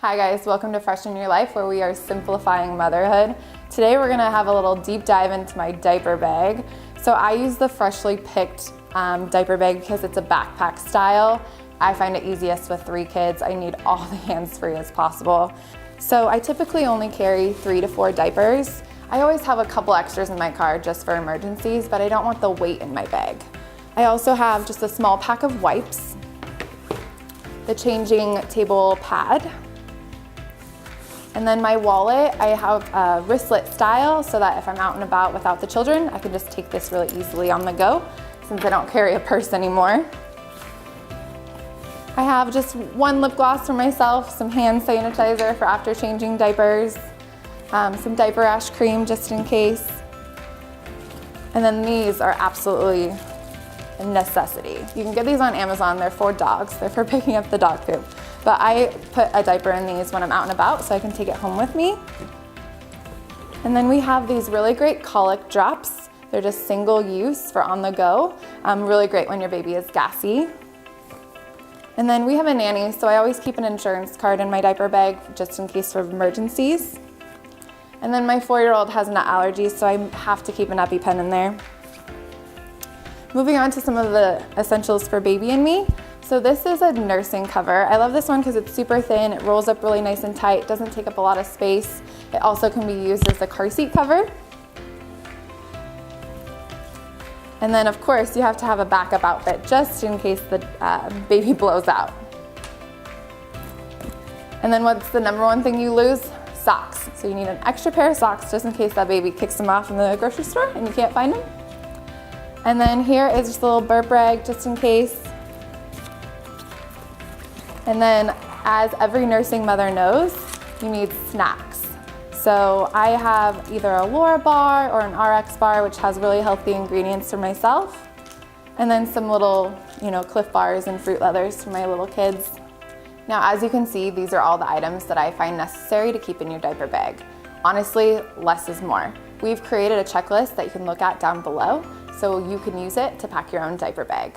Hi guys, welcome to Freshen Your Life, where we are simplifying motherhood. Today we're gonna have a little deep dive into my diaper bag. So I use the freshly picked diaper bag because it's a backpack style. I find it easiest with 3 kids. I need all the hands-free as possible. So I typically only carry 3 to 4 diapers. I always have a couple extras in my car just for emergencies, but I don't want the weight in my bag. I also have just a small pack of wipes, the changing table pad, and then my wallet. I have a wristlet style so that if I'm out and about without the children, I can just take this really easily on the go since I don't carry a purse anymore. I have just 1 lip gloss for myself, some hand sanitizer for after changing diapers, some diaper rash cream just in case. And then these are absolutely a necessity. You can get these on Amazon. They're for dogs. They're for picking up the dog poop. But I put a diaper in these when I'm out and about so I can take it home with me. And then we have these really great colic drops. They're just single use for on the go. Really great when your baby is gassy. And then we have a nanny, so I always keep an insurance card in my diaper bag just in case of emergencies. And then my 4-year-old has nut allergies, so I have to keep an EpiPen in there. Moving on to some of the essentials for baby and me. So this is a nursing cover. I love this one because it's super thin, it rolls up really nice and tight, doesn't take up a lot of space. It also can be used as a car seat cover. And then of course you have to have a backup outfit just in case the baby blows out. And then what's the #1 thing you lose? Socks. So you need an extra pair of socks just in case that baby kicks them off in the grocery store and you can't find them. And then here is just a little burp rag just in case. And then, as every nursing mother knows, you need snacks. So I have either a Laura bar or an RX bar, which has really healthy ingredients for myself. And then some little, Cliff bars and fruit leathers for my little kids. Now, as you can see, these are all the items that I find necessary to keep in your diaper bag. Honestly, less is more. We've created a checklist that you can look at down below, so you can use it to pack your own diaper bag.